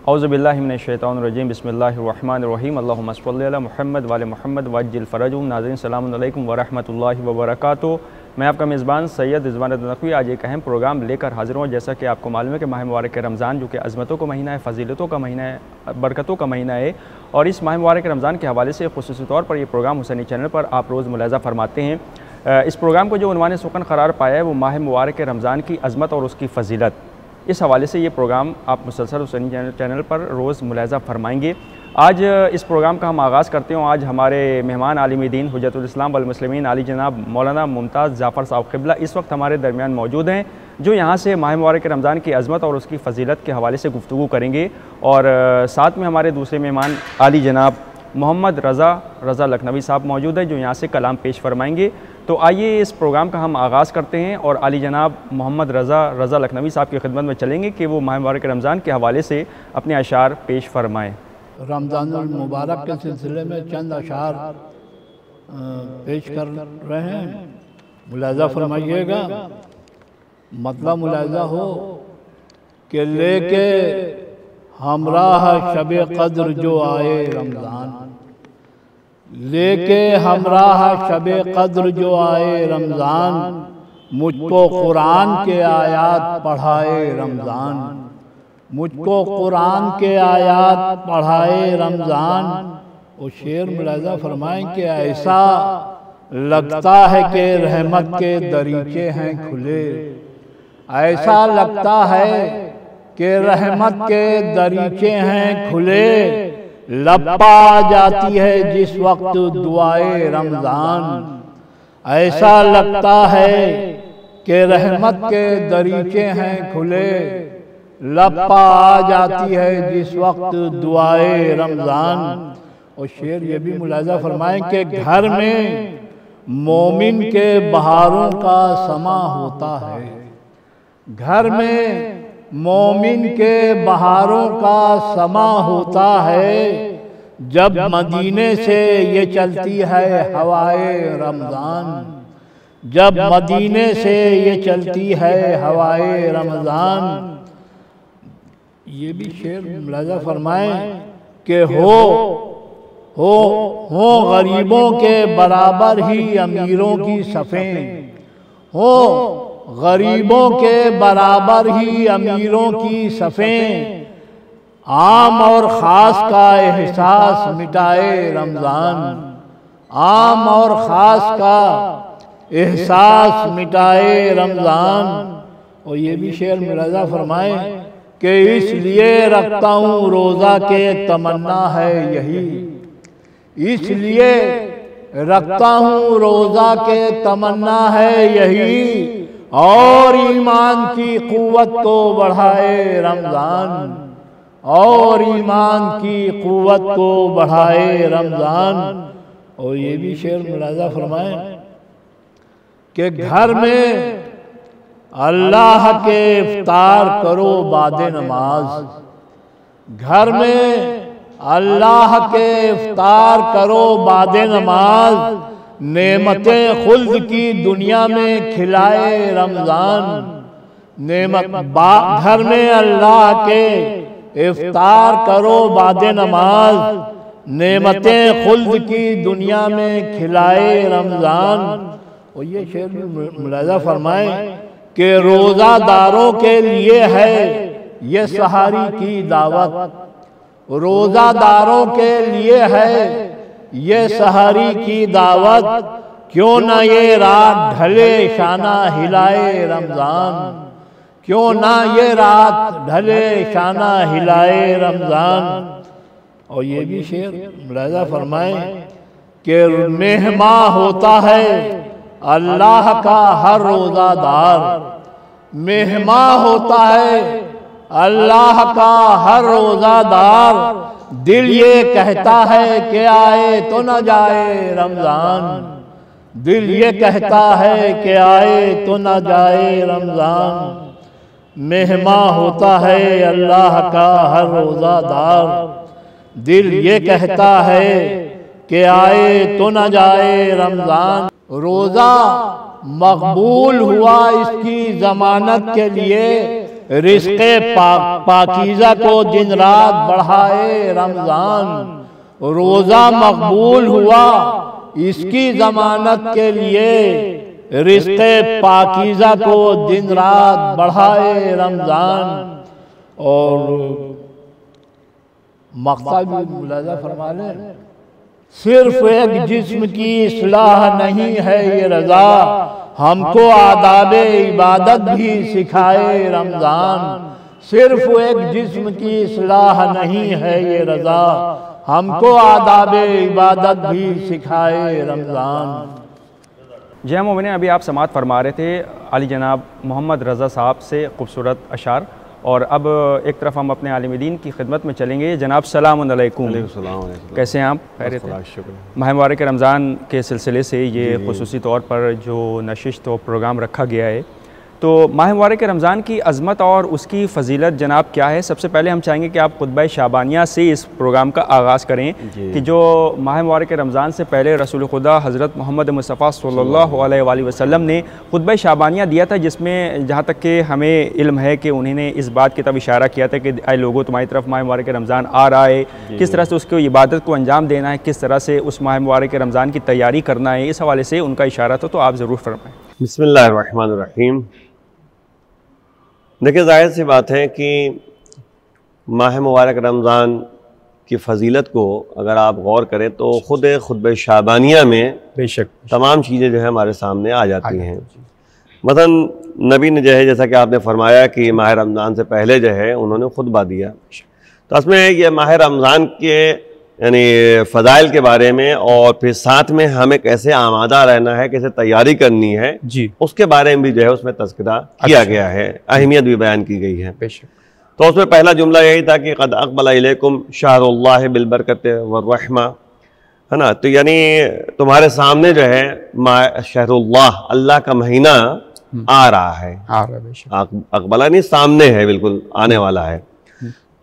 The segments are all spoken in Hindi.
औज़ुबिल्लाहि मिनश्शैतानिर्रजीम बिस्मिल्लाहिर्रहमानिर्रहीम अल्लाहुम्मा सल्लि अला मुहम्मद व आले मुहम्मद वअज्जिल फ़रजहुम। नाज़रीन अस्सलामु अलैकुम व रहमतुल्लाहि व बरकातुहू। मैं आपका मेज़बान सैयद रिज़वान नक़वी आज एक अहम प्रोग्राम लेकर हाज़िर हूँ। जैसा कि आपको मालूम है कि माह मुबारक रमज़ान जो कि अज़मतों का महीना है, फ़ज़ीलतों का महीना है, बरकतों का महीना है, और इस माह मुबारक रमज़ान के हवाले से ख़ुसूसी तौर पर यह प्रोग्राम हुसैनी चैनल पर आप रोज़ मुलाज़ा फरमाते हैं। इस प्रोग्राम को जो उन्वान सुख़न क़रार पाया है वो माह मुबारक रमज़ान की अज़मत और उसकी फ़जीलत, इस हवाले से ये प्रोग्राम आप मुसलसल हुसैनी चैनल पर रोज़ मुलाज़ा फरमाएंगे। आज इस प्रोग्राम का हम आगाज़ करते हैं। आज हमारे मेहमान आलिम दीन हुज्जतुल इस्लाम वल मुस्लिमीन आली जनाब मौलाना मुमताज़ जाफ़र साहब क़िबला इस वक्त हमारे दरमियान मौजूद हैं, जो यहाँ से माह मुबारक रमज़ान की अज़मत और उसकी फ़जीलत के हवाले से गुफ्तगू करेंगे। और साथ में हमारे दूसरे मेहमान आली जनाब मोहम्मद रज़ा लखनवी साहब मौजूद है, जो यहाँ से कलाम पेश फरमाएंगे। तो आइए इस प्रोग्राम का हम आगाज़ करते हैं और आली जनाब मोहम्मद रज़ा लखनवी साहब की खिदमत में चलेंगे कि वो माह मुबारक रमज़ान के हवाले से अपने अशार पेश फरमाएँ। रमज़ानुल मुबारक के सिलसिले में चंद अशार पेश कर रहे हैं, मुलाज़ा फरमाइएगा। मतलब मुलाज़ा हो कि लेके हमराह शबे क़द्र जो आए रमज़ान, लेके हमराह शबे क़द्र जो आए रमज़ान, मुझको कुरान के आयात पढ़ाए रमज़ान, मुझको कुरान के आयात पढ़ाए रमज़ान। वो शेर मुलाज़ा फरमाएं कि ऐसा लगता है कि रहमत के दरीचे हैं खुले, ऐसा लगता है कि रहमत के दरीचे हैं खुले, लपा जाती है जिस वक्त दुआए रमज़ान, ऐसा लगता है कि रहमत के दरीचे हैं खुले, लपा आ जाती है जिस वक्त दुआए रमज़ान। और शेर ये भी मुलाज़ा फरमाएं कि घर में मोमिन के बहारों का समा होता है, घर में मोमिन के बहारों का समा होता है, जब मदीने से ये चलती है हवाए रमज़ान, जब मदीने से ये चलती है हवाए रमज़ान। ये भी शेर मुलाज़ा फरमाएं कि हो गरीबों के बराबर ही अमीरों की सफ़ें, हो गरीबों के बराबर ही अमीरों की सफ़ें, आम और ख़ास का एहसास मिटाए रमज़ान, आम और ख़ास का एहसास मिटाए रमज़ान। और ये भी शेर मुलाज़ा फरमाएं कि इसलिए रखता हूँ रोज़ा के तमन्ना है यही, इसलिए रखता हूँ रोज़ा के तमन्ना है यही, और ईमान की क़ुव्वत को बढ़ाए रमज़ान, और ईमान की क़ुव्वत को बढ़ाए रमज़ान। और ये भी शेर मुलाज़ा फरमाएं कि घर में अल्लाह के इफ्तार करो बादे नमाज, घर में अल्लाह के इफ्तार करो बादे नमाज, नेमतें खुल्द की दुनिया में खिलाए रमज़ान, घर में अल्लाह के इफ्तार करो बादे नमाज, नेमतें खुल्द की दुनिया में खिलाए रमज़ान। और ये शेर मुलाज़ा फरमाएं कि रोज़ादारों के लिए है ये सहारी की दावत, रोज़ादारों के लिए है ये सहारी की दावत, क्यों ना ये रात ढले शाना हिलाए रमज़ान, क्यों ना ये रात ढले शाना हिलाए रमज़ान। और ये भी शेर मुलाज़ा फरमाएं कि मेहमा होता है अल्लाह का हर रोज़ादार, मेहमा होता है अल्लाह का हर रोज़ादार, दिल ये कहता है कि आए तो न जाए रमज़ान, दिल ये कहता है कि आए तो न जाए रमज़ान। मेहमा होता है अल्लाह का हर रोज़ादार, दिल ये कहता है कि आए तो न जाए रमज़ान। रोज़ा मकबूल हुआ इसकी ज़मानत के लिए रिज़्क़े पाकीज़ा को दिन रात बढ़ाए रमज़ान। रोज़ा मकबूल हुआ इसकी ज़मानत के लिए, रिज़्क़े पाकीज़ा को दिन रात बढ़ाए रमज़ान। और मक़सद भी मुलाज़ा फरमा लें, सिर्फ एक जिस्म की इस्लाह नहीं है ये रज़ा, हमको आदाबे इबादत भी सिखाए रमज़ान। सिर्फ एक जिस्म की इस्लाह नहीं है ये रज़ा, हमको आदाबे इबादत भी सिखाए रमज़ान। जय मोमिन, अभी आप समाअत फरमा रहे थे अली जनाब मोहम्मद रज़ा साहब से खूबसूरत अशार, और अब एक तरफ हम अपने आलिम दीन की खिदमत में चलेंगे। जनाब सलाम अलैकुम, कैसे हैं आप? खैरियत है? माह मुबारक रमज़ान के सिलसिले से ये खुसूसी तौर पर जो नशिस्त और प्रोग्राम रखा गया है, तो माह मुबारक रमज़ान की अज़मत और उसकी फ़जीलत जनाब क्या है? सबसे पहले हम चाहेंगे कि आप खुतबा शाबानिया से इस प्रोग्राम का आगाज़ करें कि जो माह मुबारक रमज़ान से पहले रसूल खुदा हज़रत मोहम्मद मुस्तफ़ा सल्लल्लाहु अलैहि वसल्लम ने खुतबा शाबानिया दिया था, जिसमें जहाँ तक कि हमें इल्म है कि उन्होंने इस बात की तरफ इशारा किया था कि ऐ लोगों, तुम्हारी तरफ माह मुबारक रमज़ान आ रहा है, किस तरह से उसको इबादत को अंजाम देना है, किस तरह से उस माह मुबारक रमज़ान की तैयारी करना है, इस हवाले से उनका इशारा था, तो आप ज़रूर फरमाएँ। बिस्मिल्लाहिर्रहमानिर्रहीम। देखिए, जाहिर सी बात है कि माह मुबारक रमज़ान की फ़जीलत को अगर आप गौर करें तो ख़ुद खुतबा शाबानिया में बेशक तमाम चीज़ें जो है हमारे सामने आ जाती हैं। मसलन नबी ने जो है, जैसा कि आपने फरमाया कि माह रमज़ान से पहले जो है उन्होंने खुतबा दिया, तो उसमें ये माह रमज़ान के यानी फ़ज़ाइल के बारे में और फिर साथ में हमें कैसे आमादा रहना है, कैसे तैयारी करनी है जी, उसके बारे में भी जो है उसमें तज़किरा किया गया है, अहमियत भी बयान की गई है। तो उसमें पहला जुमला यही था कि क़द अक़बल इलैकुम शहरुल्लाहि बिल बरकति वर्रहमा, है ना। तो यानी तुम्हारे सामने जो है शहरुल्लाह, अल्लाह का महीना आ रहा है। अक़बला नहीं, सामने है, बिल्कुल आने वाला है,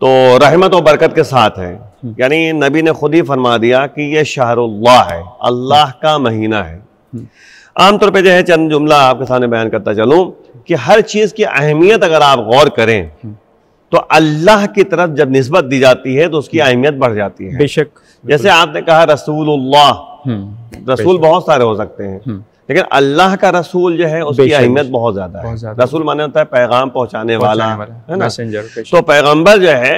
तो रहमत और बरकत के साथ है। यानी नबी ने खुद ही फरमा दिया कि ये शहरुल्लाह है, अल्लाह का महीना है। आमतौर पे जो है चंद जुमला आपके सामने बयान करता चलूं कि हर चीज़ की अहमियत अगर आप गौर करें तो अल्लाह की तरफ जब निस्बत दी जाती है तो उसकी अहमियत बढ़ जाती है। बेशक, जैसे आपने कहा रसूलुल्लाह, रसूल बहुत सारे हो सकते हैं, लेकिन अल्लाह का रसूल जो है उसकी अहमियत बहुत ज़्यादा है। रसूल माने होता है पैगाम पहुंचाने वाला, है ना। तो पैगंबर जो है,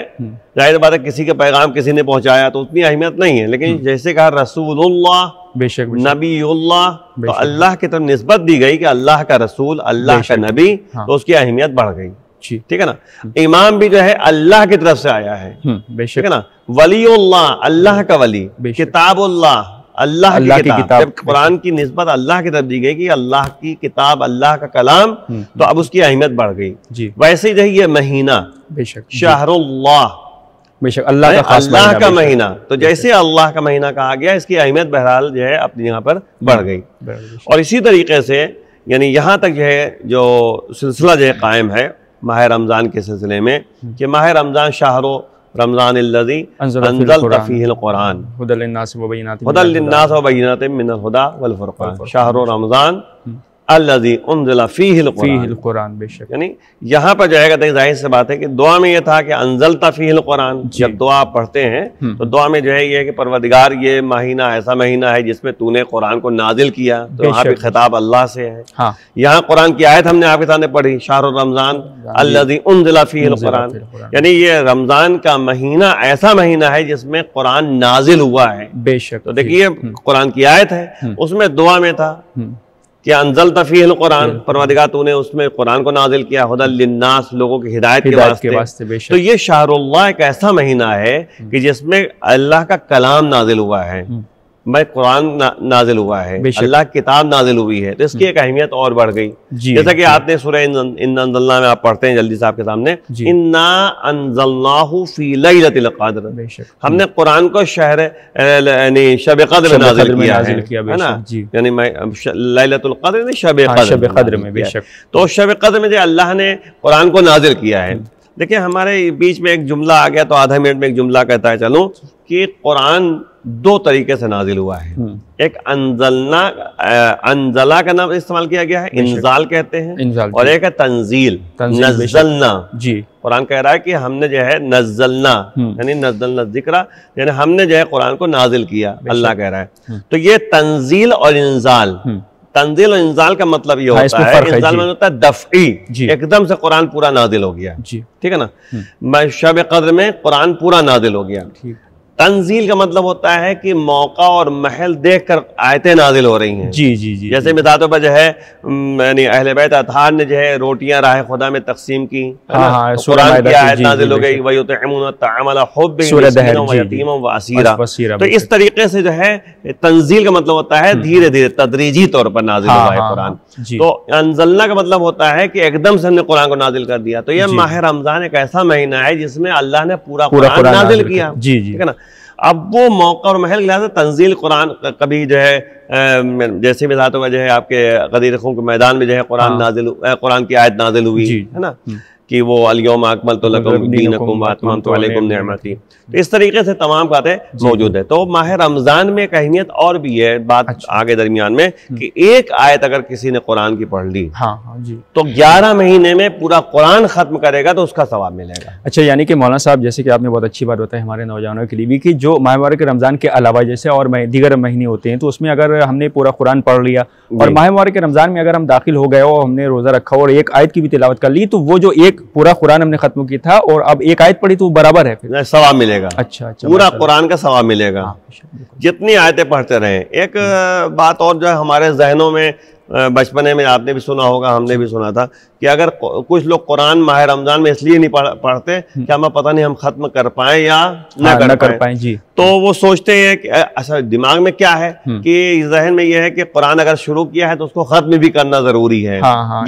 जाहिर बात है किसी का पैगाम किसी ने पहुंचाया तो उतनी अहमियत नहीं है, लेकिन जैसे कहा रसूलुल्लाह, बेशक नबीउल्लाह, तो अल्लाह की तरफ निस्बत दी गई कि अल्लाह का रसूल, अल्लाह का नबी, तो उसकी अहमियत बढ़ गई। ठीक है ना। इमाम भी जो है अल्लाह की तरफ से आया है, ठीक है ना। वलीउल्लाह, अल्लाह का वली, किताबुल्लाह, अल्लाह की किताब। जब कुरान की निस्बत अल्लाह की तरफ दी गई कि अल्लाह की किताब, अल्लाह का कलाम, तो अब उसकी अहमियत बढ़ गई। वैसे ही ये महीना शहरुल्लाह, बेशक अल्लाह का महीना, तो जैसे अल्लाह का महीना कहा गया, इसकी अहमियत बहरहाल जो है अपनी यहाँ पर बढ़ गई। और इसी तरीके से यानी यहाँ तक जो है जो सिलसिला जो है कायम है माह रमज़ान के सिलसिले में कि माह रमज़ान शाहरो रमज़ान अल्लज़ी अंज़लत फ़ीहिल क़ुरान हुदल लिन्नास व बय्यिनातिम मिनल हुदा वल फ़ुरक़ान शाहरो रमज़ान अल्लज़ी उन्ज़िला फ़ीहिल क़ुरान। बेशक यानी यहाँ पर जो है जाहिर सी बात है कि दुआ में यह था कि अंज़लता फ़ीहिल क़ुरान, जब दुआ पढ़ते हैं तो दुआ में जो है ये कि परवरदिगार ये महीना ऐसा महीना है जिसमें तूने कुरान को नाजिल किया, तो यहाँ पे खिताब अल्लाह से है। हाँ। यहाँ कुरान की आयत हमने आपके सामने पढ़ी, शाहरो रमज़ान अल्लज़ी उन्ज़िला फ़ीहिल क़ुरान, यानी ये रमज़ान का महीना ऐसा महीना है जिसमें कुरान नाजिल हुआ है। बेशक, तो देखिए कुरान की आयत है, उसमें दुआ में था कि अंज़लता फ़ीहिल क़ुरान, परवरदिगार तूने उसमें कुरान को नाजिल किया, हुदल लिन्नास, लोगों की हिदायत के वास्ते। तो ये शहरुल्लाह एक ऐसा महीना है कि जिसमें अल्लाह का कलाम नाजिल हुआ है, मैं कुरान नाजिल हुआ है, अल्लाह की किताब नाजिल हुई है, तो इसकी एक अहमियत और बढ़ गई। जैसा कि आपने सूरह इन्ना अंज़लना में आप पढ़ते हैं जल्दी से आपके सामने, इन्ना अंज़लनाहु फ़ी लैलतिल क़द्र, हमने कुरान को शहर यानी शब क़द्र में नाजिल किया है ना, यानी लैलतुल क़द्र शब क़द्र में। बेशक, तो शब क़द्र में जो अल्लाह ने कुरान को नाजिल किया है, देखिए हमारे बीच में एक जुमला आ गया तो आधा मिनट में एक जुमला कहता है चलूं कि कुरान दो तरीके से नाजिल हुआ है। एक अंजला का नाम इस्तेमाल किया गया है, इंजाल कहते हैं, और एक है तंजील, नज़लना। जी, कुरान कह रहा है कि हमने जो है नज़लना यानी नज़लना जिक्रा यानी हमने जो है कुरान को नाजिल किया, अल्लाह कह रहा है। तो ये तंजील और इंजाल, तंजील और इंजाल का मतलब ये होता है, इंजाल मतलब होता है दफ़ई, एकदम से कुरान पूरा नाजिल हो गया, ठीक है ना। शब कद्र में कुरान पूरा नाजिल हो गया। तंजील का मतलब होता है कि मौका और महल देखकर आयतें नाजिल हो रही हैं। जी जी जी, जैसे मिसाल पर जो है यानी अहले बैत अतहार ने जो है रोटियां राह खुदा में तकसीम की, तो कुरान की आयत नाजिल हो गई, वही तो इस तरीके से जो है तंजील का मतलब होता है धीरे धीरे तदरीजी तौर पर नाजिल हुआ है कुरान। तो अंजलना का मतलब होता है कि एकदम से हमने कुरान को नाजिल कर दिया। तो यह माह रमजान एक ऐसा महीना है जिसमें अल्लाह ने पूरा कुरान नाजिल किया, ठीक है ना। अब वो मौका और महल लिहाजा तंजील कुरान कभी जो है जैसे मिसाल तो जो है आपके गदीर खून के मैदान में जो है कुरान नाजिल, कुरान की आयत नाजिल हुई है ना कि वो अल-यौम अकमलतु लकुम दीनकुम व अतममतु अलैकुम निअमती। तो इस तरीके से तमाम बातें मौजूद है। तो माह रमजान में एक अहमियत और भी है, बात आगे दरमियान में, कि एक आयत अगर किसी ने कुरान की पढ़ ली तो 11 महीने में पूरा कुरान खत्म करेगा तो उसका सवाब मिलेगा। अच्छा, यानी कि मौलाना साहब जैसे कि आपने बहुत अच्छी बात बताई हमारे नौजवानों के लिए भी कि जो माह मुबारक रमजान के अलावा जैसे और दीगर महीने होते हैं तो उसमें अगर हमने पूरा कुरान पढ़ लिया और माह मुबारक रमजान में अगर हम दाखिल हो गए और हमने रोजा रखा और एक आयत की भी तिलावत कर ली तो वो जो एक पूरा कुरान हमने खत्म किया था और अब एक आयत पढ़ी तो बराबर है, फिर सवाब मिलेगा। अच्छा, पूरा कुरान का सवाब मिलेगा जितनी आयतें पढ़ते रहे। एक बात और जो है हमारे जहनों में बचपने में आपने भी सुना होगा, हमने भी सुना था कि अगर कुछ लोग कुरान माह रमजान में इसलिए नहीं पढ़ते कि हमें पता नहीं हम खत्म कर पाए या न कर पाए जी, तो वो सोचते हैं कि अच्छा दिमाग में क्या है कि जहन में ये है कि कुरान अगर शुरू किया है तो उसको खत्म भी करना जरूरी है।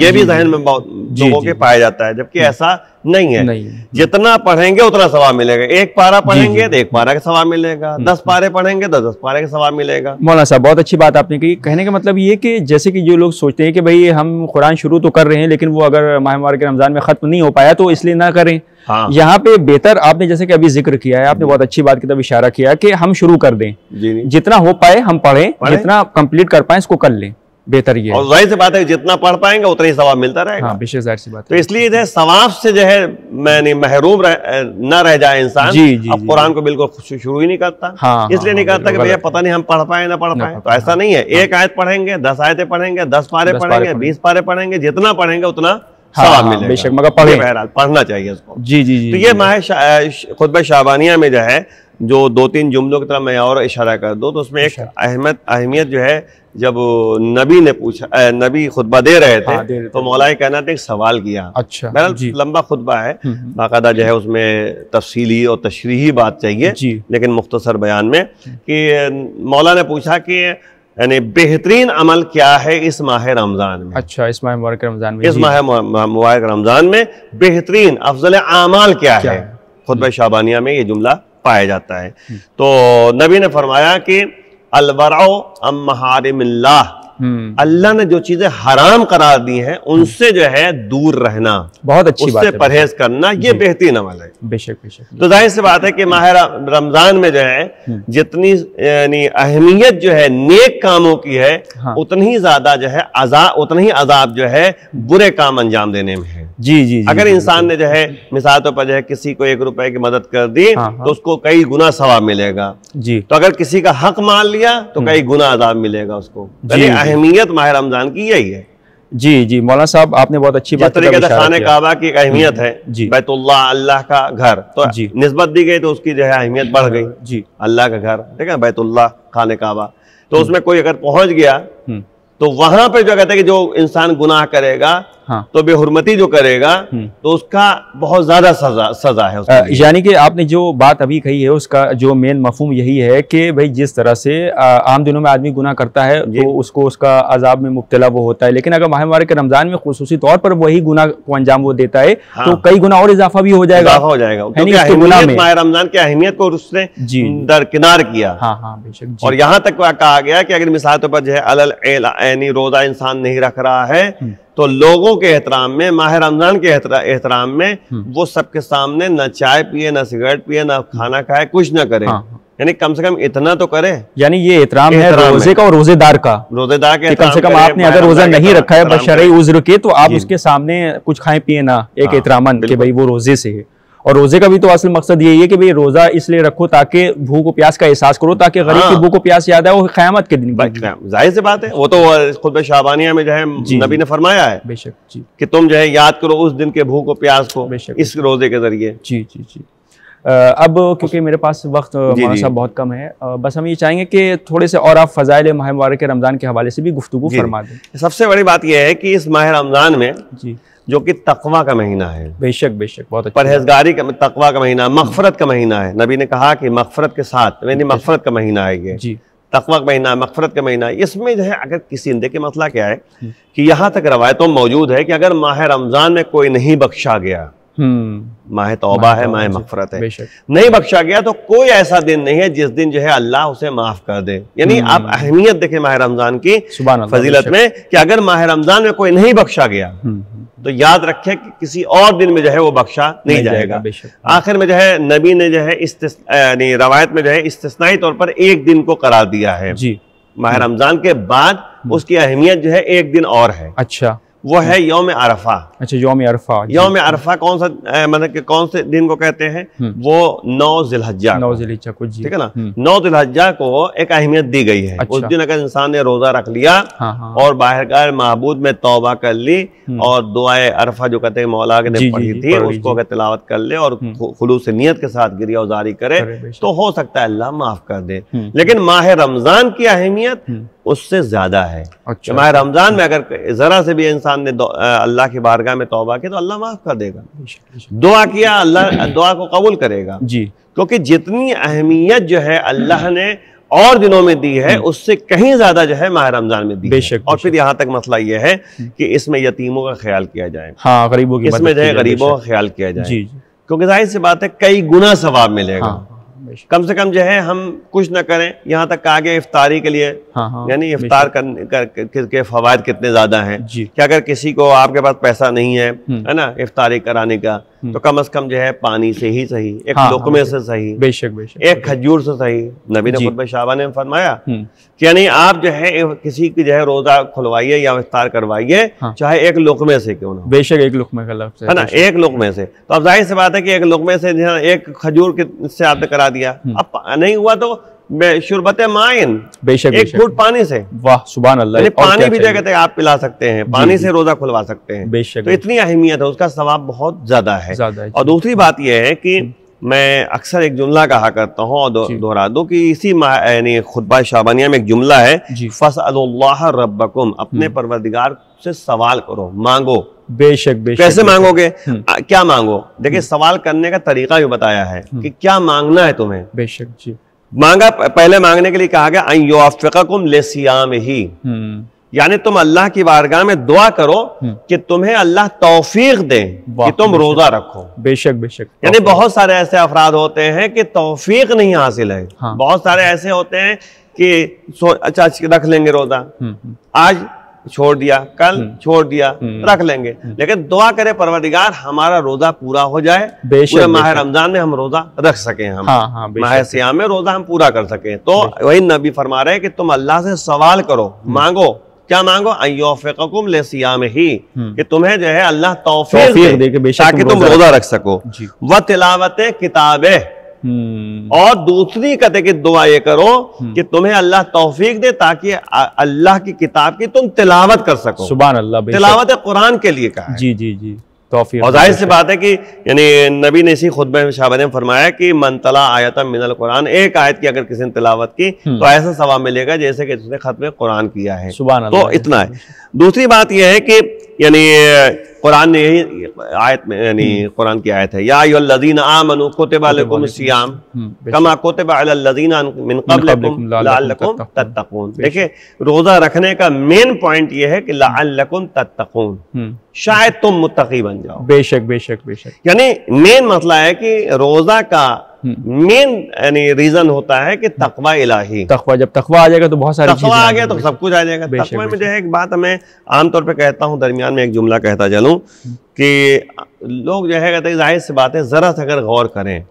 ये भी जहन में बहुत लोगों के पाया जाता है, जबकि ऐसा नहीं है। जितना पढ़ेंगे उतना सवाब मिलेगा। एक पारा पढ़ेंगे तो एक पारा का सवाब मिलेगा, 10 पारे पढ़ेंगे तो 10 पारे का सवाब मिलेगा। मौलाना साहब बहुत अच्छी बात आपने कही। कहने का मतलब ये कि जैसे कि जो लोग सोचते हैं कि भाई हम कुरान शुरू तो कर रहे हैं लेकिन वो अगर माह मुबारक रमजान में खत्म नहीं हो पाया तो इसलिए ना करें। यहाँ पे बेहतर आपने जैसे कि अभी जिक्र किया है, आपने बहुत अच्छी बात की तरफ इशारा किया कि हम शुरू कर दें, जितना हो पाए हम पढ़ें, जितना कंप्लीट कर पाए इसको कर लें, बेहतर ये। और जाहिर सी बात है जितना पढ़ पाएंगे उतना ही सवाब मिलता रहेगा। हाँ, बेशक जाहिर सी बात है। तो इसलिए जो है सवाब से जो है मैंने महरूम न रह जाए इंसान। अब कुरान को बिल्कुल शुरू ही नहीं करता, इसलिए नहीं करता कि भैया पता नहीं हम पढ़ पाए ना पढ़ पाए। तो ऐसा नहीं है, एक आयत पढ़ेंगे, 10 आयतें पढ़ेंगे, 10 पारे पढ़ेंगे, 20 पारे पढ़ेंगे, जितना पढ़ेंगे उतना सवाब मिलेगा। बेशक, मगर पढ़ना चाहिए उसको। जी जी जी। तो ये माह खुतबा शाबानिया में जो है जो 2-3 जुमलों की तरफ मैं और इशारा कर दूं तो उसमें एक अहमियत जो है, जब नबी ने पूछा, नबी खुतबा दे रहे थे तो मौलाए कायनात ने एक सवाल किया। अच्छा, लंबा खुतबा है, बाकायदा जो है उसमें तफसीली और तशरीही बात चाहिए, लेकिन मुख्तसर बयान में कि मौला ने पूछा कि यानी बेहतरीन अमल क्या है इस माह रमजान में। अच्छा, इस माह मुबारक रमजान में, इस माह मुबारक रमजान में बेहतरीन अफजल आमाल क्या है। खुतबा शाबानिया में ये जुमला पाया जाता है। तो नबी ने फरमाया कि अलवराओ अम महारिमिल्लाह, अल्लाह ने जो चीजें हराम करार दी हैं उनसे जो है दूर रहना, बहुत अच्छी बात है, उससे परहेज करना, ये बेहतरीन अमल है। बेशक बेशक। तो जाहिर सी बात है कि माह रमजान में जो है जितनी यानी अहमियत जो है नेक कामों की है, उतनी ही ज्यादा जो है उतना ही अजाब जो है बुरे काम अंजाम देने में है। जी जी। अगर इंसान ने जो है मिसाल तौर पर जो है किसी को 1 रुपए की मदद कर दी तो उसको कई गुना सवाब मिलेगा जी। तो अगर किसी का हक मान लिया तो कई गुना अजाब मिलेगा उसको। अहमियत माह रमजान की यही है। जी जी मौलाना साहब, आपने बहुत अच्छी बात की। तरीके से खाने काबा की एक अहमियत है, बैतुल्लाह अल्लाह का घर, तो निस्बत दी गई तो उसकी जो है अहमियत बढ़ गई जी। अल्लाह का घर, ठीक है, बैतुल्लाह खाने काबा, तो उसमें कोई अगर पहुंच गया तो वहां पे जो कहते हैं कि जो इंसान गुनाह करेगा तो बेहुरमती जो करेगा तो उसका बहुत ज्यादा सजा है। यानी कि आपने जो बात अभी कही है उसका जो मेन मफहूम यही है कि भाई जिस तरह से आम दिनों में आदमी गुनाह करता है तो उसको उसका अजाब में मुब्तला वो होता है, लेकिन अगर माह मुबारक रमजान में खुसूसी तौर पर वही गुनाह को अंजाम वो देता है तो कई गुना और इजाफा भी हो जाएगा। माह रमजान की अहमियत को उसने दरकिनार किया। और यहाँ तक कहा गया कि अगर मिसाल तौर पर जो है अलल रोजा इंसान नहीं रख रहा है तो लोगों के एहतराम में, माह रमजान के एहतराम में वो सबके सामने न चाय पिए, न सिगरेट पिए, न खाना खाए, कुछ न करे। यानी कम से कम इतना तो करे। यानी ये एहतराम है रोजे का और रोजेदार का। रोजेदार के कम से कम आपने अगर रोजा नहीं रखा है बशरई उज्र के, तो आप उसके सामने कुछ खाएं पिए ना, एक एहतरामन कि भाई वो रोजे से है। और रोजे का भी तो असल मकसद यही है कि भाई रोजा इसलिए रखो ताकि भूख और प्यास का एहसास करो, ताकि गरीब की भूख और प्यास याद है वो क़यामत के दिन। जाहिर सी बात है, वो तो खुतबे शाबानिया में जो है नबी ने फरमाया है बेशक जी कि तुम जो है याद करो उस दिन के भूख और प्यास को इस रोजे के जरिए। जी जी जी। अब क्योंकि मेरे पास वक्त मौलाना साहब बहुत कम है, बस हम ये चाहेंगे कि थोड़े से और आप फजाइल माह मुबारक रमज़ान के हवाले से भी गुफ्तगू फरमा दें। सबसे बड़ी बात यह है कि इस माह रमज़ान में जी जो कि तकवा का महीना है, बेशक बेशक बहुत अच्छा, परहेजगारी का, तकवा का महीना, मग़फ़रत का महीना है। नबी ने कहा कि मग़फ़रत के साथ, यानी मग़फ़रत का महीना है ये जी, तकवा का महीना, मग़फ़रत का महीना। इसमें जो है अगर किसी, देखिए मसला क्या है कि यहाँ तक रवायतों में मौजूद है कि अगर माह रमज़ान में कोई नहीं बख्शा गया, माह तौबा है, माह मग़फ़रत है, नहीं बख्शा गया, तो कोई ऐसा दिन नहीं है जिस दिन जो है अल्लाह उसे माफ कर दे। यानी आप अहमियत देखें माह रमज़ान की फजीलत में कि अगर माह रमज़ान में कोई नहीं बख्शा गया तो याद रखें कि किसी और दिन में जो है वो बख्शा नहीं जाएगा। आखिर में जो है नबी ने जो है रवायत में जो है इस्तिस्नाई तौर पर एक दिन को करार दिया है जी। माह रमज़ान के बाद उसकी अहमियत जो है एक दिन और है। अच्छा, वो है यौम अरफा। अच्छा, यौम अरफा। यौम अरफा कौन सा, मतलब कि कौन से दिन को कहते हैं? वो 9 ज़िलहज्जा को, ठीक है ना। 9 ज़िलहज्जा को एक अहमियत दी गई है। उस दिन अगर इंसान ने रोजा रख लिया और बाहरगाह महबूद में तौबा कर ली और दुआए अरफा जो कहते हैं मौला ने पढ़ी थी उसको अगर तिलावत कर ले और खुलूस नियत के साथ गिरिया उजारी करे तो हो सकता है अल्लाह माफ कर दे। लेकिन माह रमजान की अहमियत उससे ज्यादा है। अच्छा, माह रमजान में अगर जरा से भी इंसान ने अल्लाह की बारगाह में तौबा की तो अल्लाह माफ कर देगा। दुआ किया, अल्लाह दुआ को कबूल करेगा जी, क्योंकि जितनी अहमियत जो है अल्लाह ने और दिनों में दी है उससे कहीं ज्यादा जो है माह रमजान में दी है। और फिर यहाँ तक मसला ये है कि इसमें यतीमों का ख्याल किया जाए, हाँ, गरीबों की, इसमें जो है गरीबों का ख्याल किया जाए, क्योंकि जाहिर सी बात है कई गुना सवाब मिलेगा। कम से कम जो है हम कुछ न करें, यहाँ तक आगे इफ्तारी के लिए, यानी इफ्तार के फवायद कितने ज्यादा हैं कि अगर किसी को आपके पास पैसा नहीं है ना इफ्तारी कराने का, तो कम से कम जो है पानी से ही सही, एक लुकमे से सही, बेशक बेशक एक खजूर से सही। नबी ने खुतबे शाबानिया में फरमाया कि यानी आप जो है किसी की जो है रोजा खुलवाइए या इफ्तार करवाइए, चाहे एक लुकमे से क्यों ना, बेशक एक लुकमे का लफ्ज़ है ना, एक लुकमे से। तो अब जाहिर सी बात है कि एक लुकमे से एक खजूर से आपने करा दिया, अब नहीं हुआ तो शुरबत माइन, बेशक एक घूंट पानी से, वाह सुभान अल्लाह, पानी भी जो कहते हैं आप पिला सकते हैं, पानी से रोजा खुलवा सकते हैं, बेशक। तो इतनी अहमियत है, उसका सवाब बहुत ज्यादा है। और दूसरी बात यह है कि मैं अक्सर एक जुमला कहा करता हूँ और दोहरा दूं कि इसी यानी खुतबा शाबानिया में एक जुमला है, फसअलुल्लाह रब्बकुम, अपने परवरदिगार से सवाल करो, मांगो, बेशक बेशक। कैसे मांगोगे, क्या मांगो? देखिए सवाल करने का तरीका भी बताया है कि क्या मांगना है तुम्हें, बेशक जी। मांगा, पहले मांगने के लिए कहा गया अन युवफ़्फ़िक़कुम लिसियामिही, यानी तुम अल्लाह की बारगाह में दुआ करो कि तुम्हें अल्लाह तौफीक दे कि तुम रोजा रखो, बेशक बेशक। यानी बहुत सारे ऐसे अफराद होते हैं कि तौफीक नहीं हासिल है, बहुत सारे ऐसे होते हैं कि अच्छा रख लेंगे रोजा, आज छोड़ दिया, कल छोड़ दिया, रख लेंगे, लेकिन दुआ करे परवरदिगार हमारा रोजा पूरा हो जाए, पूरे माह रमजान में हम रोजा रख सके, हम माह सियाम में रोजा हम पूरा कर सके। तो वही नबी फरमा रहे हैं कि तुम अल्लाह से सवाल करो, मांगो, क्या मांगो? अय्युफ़्फ़िक़कुम लिसियामिही, कि तुम्हें जो है अल्लाह तौफीक दे ताकि तुम रोजा रख सको। व तिलावत किताबे, और दूसरी कहते कि दुआ ये करो कि तुम्हें अल्लाह तौफीक दे ताकि अल्लाह की किताब की तुम तिलावत कर सको। सुभान अल्लाह, तिलावत कुरान के लिए कहा है। जी जी जी, तौफीक। और जाहिर सी बात है कि यानी नबी ने इसी खुतबे में शाबानिया में फरमाया कि मन तला आयतम मिनल कुरान, एक आयत की अगर किसी ने तिलावत की तो ऐसा सवाब मिलेगा जैसे कि उसने खत्म कुरान किया है। सुभान अल्लाह। तो इतना है। दूसरी बात यह है कि यानी कुरान ने यही आयत में, यानी कुरान की आयत है, या अय्युहल्लज़ीना आमनू कुतिबा अलैकुमुस सियाम कमा कुतिबा अलल्लज़ीना मिन क़ब्लिकुम लअल्लकुम तत्तक़ून। देखिए रोजा रखने का मेन पॉइंट ये है कि लअल्लकुम तत्तक़ून, शायद तुम मुत्तकी बन जाओ, बेशक बेशक बेशक। यानी मेन मसला है कि रोजा का मेन यानी रीजन होता है कि तकवा इलाही। तकवा, जब तकवा आ जाएगा तो बहुत सारी तकवा आ गया तो सब कुछ आ जाएगा। तकवा में जो है एक बात मैं आमतौर पे कहता हूँ, दरमियान में एक जुमला कहता चलूं कि लोग जो है कहते हैं, जाहिर सी बात है जरा सा अगर गौर करें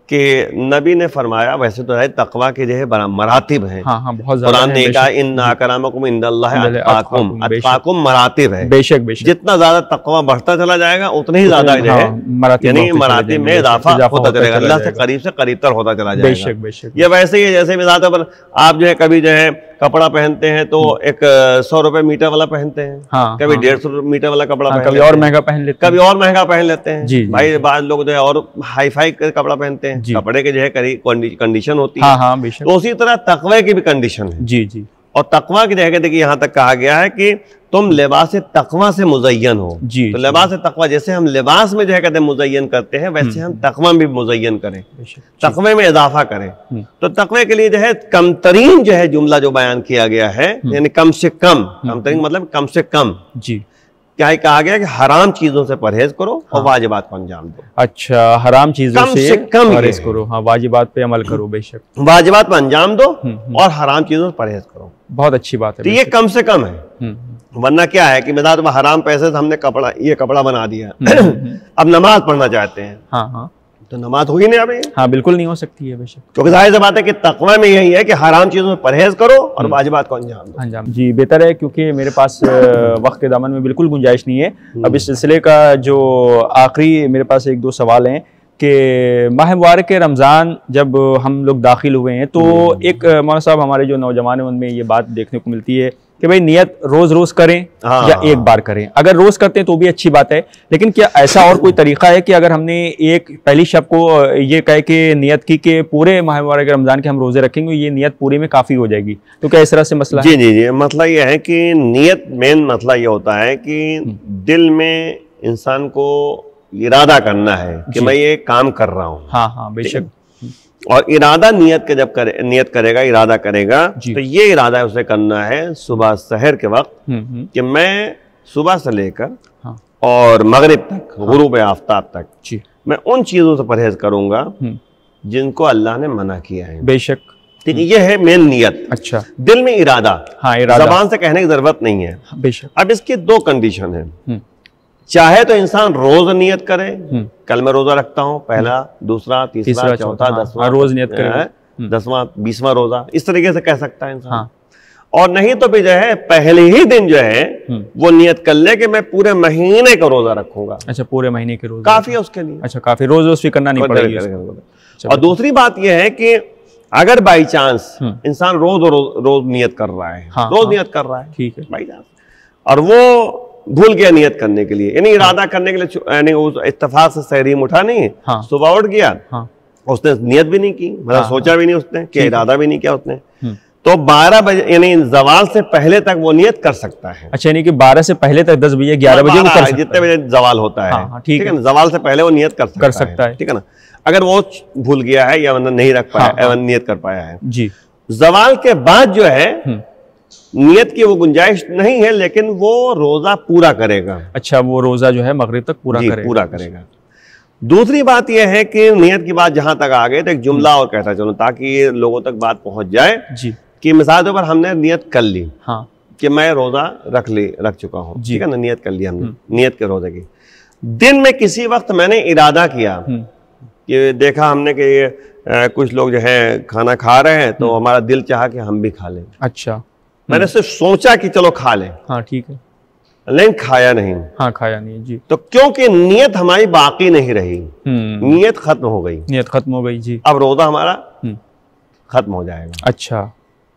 कि नबी ने फरमाया, वैसे तो है तकवा के जो है मरातिब हैं। कुरान ने कहा इन्ना अकरमकुम इंदल्लाहि अत्काकुम, अत्काकुम मरातिब है। बेशक बेशक, जितना ज्यादा तकवा बढ़ता चला जाएगा उतने ही ज्यादा जो है यानी मरातिब में इजाफा होता चलेगा, अल्लाह से करीब तर होता चला जाएगा। बेशक बेशक, ये वैसे ही जैसे मिसाल पर आप जो है कभी जो है कपड़ा पहनते हैं तो एक 100 रुपए मीटर वाला पहनते हैं, कभी 150 मीटर वाला कपड़ा पहनते हैं, कभी और महंगा पहन लेते हैं, कभी और महंगा पहन लेते हैं। भाई बाद लोग जो है और हाई फाई कपड़ा पहनते हैं, कपड़े के जो है कंडीशन होती है। तो उसी तरह तकवे की भी कंडीशन है। जी जी। और तकवा की जगह देखिए यहाँ तक कहा गया है कि तुम लिबास तकवा से मुज़य्यन हो। तो लिबास तकवा, जैसे हम लिबास में जो है कहते हैं मुज़य्यन करते हैं, वैसे हम तकवा में भी मुज़य्यन करें, तकवे में इजाफा करें। तो तकवे के लिए जो है कमतरीन जो है जुमला जो बयान किया गया है, यानी कम से कम, कमतरीन मतलब कम से कम जी, क्या ही कहा गया कि हराम चीजों से परहेज करो और वाजिबात को अंजाम दो। अच्छा, हराम चीजों से कम परहेज करो, हाँ, वाजिबात पे अमल करो। बेशक, वाजिबात पे अंजाम दो और हराम चीजों से परहेज करो। बहुत अच्छी बात है। तो ये कम से कम है, वरना क्या है कि मिसाल तो हराम पैसे से हमने ये कपड़ा बना दिया, अब नमाज पढ़ना चाहते हैं, हाँ हाँ, तो नमाज हो ही नहीं अभी। हाँ, बिल्कुल नहीं हो सकती है। बेशक, क्योंकि जाहिर सी बात है कि तकवा में यही है कि हराम चीजों में परहेज करो और वाजिबात को अंजाम दो। जी, बेहतर है, क्योंकि मेरे पास वक्त के दामन में बिल्कुल गुंजाइश नहीं है। अब इस सिलसिले का जो आखिरी मेरे पास 1-2 सवाल हैं कि माह मुबारक रमज़ान जब हम लोग दाखिल हुए हैं तो एक मौलाना साहब हमारे जो नौजवान हैं उनमें ये बात देखने को मिलती है कि भाई नियत रोज रोज करें या एक बार करें। अगर रोज करते हैं तो भी अच्छी बात है, लेकिन क्या ऐसा और कोई तरीका है कि अगर हमने एक पहली शब को ये कहे कि नियत की कि पूरे माह मुबारक रमजान के हम रोजे रखेंगे, ये नियत पूरी में काफी हो जाएगी, तो क्या इस तरह से मसला जी? जी जी, मसला ये है कि नियत, मेन मसला ये होता है कि दिल में इंसान को इरादा करना है कि मैं ये काम कर रहा हूँ। हाँ हाँ, बेशक। और इरादा नियत के जब नियत करेगा, इरादा करेगा, तो ये इरादा उसे करना है सुबह सहर के वक्त कि मैं सुबह से लेकर और मगरिब तक, गुरूब आफ्ताब तक मैं उन चीजों से परहेज करूंगा जिनको अल्लाह ने मना किया है। बेशक, ठीक है, ये है मेन नियत। अच्छा, दिल में इरादा, हाँ, इरादा, जबान से कहने की जरूरत नहीं है। बेशक। अब इसकी 2 कंडीशन है। चाहे तो इंसान रोज नियत करे, कल मैं रोजा रखता हूँ, पहला, दूसरा, तीसरा, चौथा, 10वां, रोज नियत करे, 10वां, 20वां रोजा, इस तरीके से कह सकता है इंसान। और नहीं तो भी जो है पहले ही दिन जो है वो नियत कर ले कि मैं पूरे महीने का रोजा रखूंगा। अच्छा, पूरे महीने के रोजा काफी है उसके लिए। अच्छा, काफी, रोज रोज फिक्र करना नहीं पड़ेगी। और दूसरी बात यह है कि अगर बाई चांस इंसान रोज नियत कर रहा है, रोज नियत कर रहा है, ठीक है, बाई चांस, और वो भूल गया नियत करने के लिए, यानी इरादा करने के लिए, यानी उस इत्तेफाक से सहरीम उठा नहीं, सुबह उठ गया, उसने नियत भी नहीं की, मतलब सोचा भी नहीं उसने, कि इरादा भी नहीं किया उसने, तो 12 बजे यानी जवाल से पहले तक वो नियत कर सकता है। अच्छा, यानी कि 12 से पहले तक, 10 बजे 11 बजे वो कर सकता है, जितने बजे जवाल होता है, ठीक है ना, जवाल से पहले वो नियत कर सकता है, ठीक है ना। अगर वो भूल गया है या नहीं रख पाया, नियत कर पाया है जी, जवाल के बाद जो है नियत की वो गुंजाइश नहीं है, लेकिन वो रोजा पूरा करेगा। अच्छा, वो रोजा जो है मगरिब तक पूरा करेगा। दूसरी बात यह है कि नियत की बात जहां तक आ गए तो एक जुमला और कहता चलो ताकि लोगों तक बात पहुंच जाए जी, कि मिसाल पर हमने नियत कर ली, हाँ, कि मैं रोजा रख चुका हूँ, ठीक है ना, नियत कर लिया हमने, नियत के रोजे की। दिन में किसी वक्त मैंने इरादा किया कि देखा हमने कि कुछ लोग जो है खाना खा रहे हैं तो हमारा दिल चाहा कि हम भी खा लें। अच्छा, मैंने सिर्फ सोचा कि चलो खा लें, हाँ ठीक है, लेकिन खाया नहीं। हाँ, खाया नहीं जी, तो क्योंकि नियत हमारी बाकी नहीं रही, नियत खत्म हो गई जी, अब रोजा हमारा खत्म हो जाएगा। अच्छा,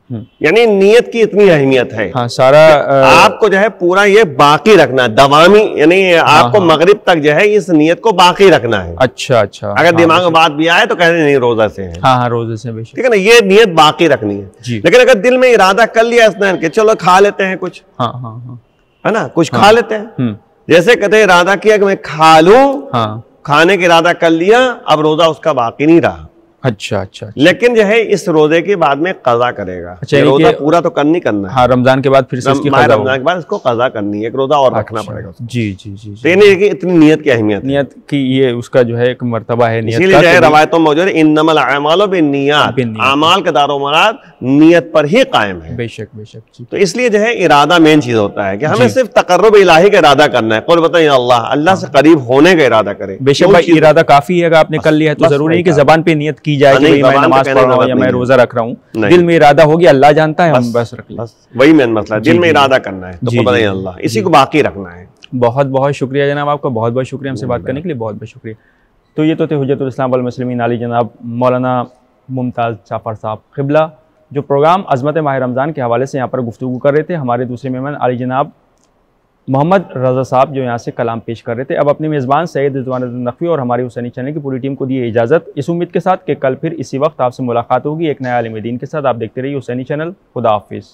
यानी नियत की इतनी अहमियत है। हाँ, सारा आपको जो है पूरा ये बाकी रखना, दवामी, यानी आपको मगरिब तक जो है इस नियत को बाकी रखना है। अच्छा अच्छा, अगर दिमाग में बात भी आए तो कहते नहीं रोजा से है, हाँ रोजे से, ठीक है ना, ये नियत बाकी रखनी है जी। लेकिन अगर दिल में इरादा कर लिया स्नान के चलो खा लेते हैं कुछ, हाँ हाँ हाँ, है ना, कुछ खा लेते हैं, जैसे कहते इरादा किया कि मैं खा लूं, हाँ, खाने का इरादा कर लिया, अब रोजा उसका बाकी नहीं रहा। अच्छा अच्छा। लेकिन जो है इस रोजे के बाद में कज़ा करेगा। अच्छा, रोजा पूरा तो नहीं करना है। हाँ, रमजान के बाद फिर से इसकी रमजान के बाद इसको कज़ा करनी है, एक रोजा और रखना पड़ेगा। जी जी जी। तो ये नहीं है कि इतनी नियत की अहमियत, नियत की ये उसका जो है एक मर्तबा है नियत का। इसीलिए जो है रवायतों में मौजूद है इन्नमल अमालु बिन्नियात, अमाल का दारोमदार नियत पर ही कायम है। बेशक बेशक। तो इसलिए जो है इरादा मेन चीज होता है कि हमें सिर्फ तकर्रुब इलाही का इरादा करना है। कुल बताइए अल्लाह, अल्लाह से करीब होने का इरादा करें। बेशक भाई, इरादा काफी है, अगर आपने कर लिया है तो जरूरी नहीं कि जबान पे नियत की जाए कि मैं नमाज पढ़ रहा हूँ या मैं रोजा रख रहा हूँ। दिल में इरादा होगी, अल्लाह जानता है, हम बस रख लें। वही मेन मसला है, दिल में इरादा करना है, तो बताइए अल्लाह, इसी को बाकी रखना है। बहुत बहुत शुक्रिया जनाब आपका, बहुत बहुत शुक्रिया हमसे बात करने के लिए, बहुत बहुत शुक्रिया। तो ये तो थे हुज्जतुल इस्लाम वल मुस्लिमीन अली जनाब मौलाना मुमताज़ जाफ़र साहब क़िबला, जो प्रोग्राम अज़मत माह रमज़ान के हवाले से यहाँ पर गुफ्तगू कर रहे थे। हमारे दूसरे मेहमान अली जनाब मोहम्मद रज़ा साहब जो यहाँ से कलाम पेश कर रहे थे। अब अपनी मेज़बान सैयद रिज़वान नक़वी और हमारी हुसैनी चैनल की पूरी टीम को दिए इजाज़त, इस उम्मीद के साथ कि कल फिर इसी वक्त आपसे मुलाकात होगी एक नया आलिम दीन के साथ। आप देखते रहिए हुसैनी चैनल। खुदा हाफिज़।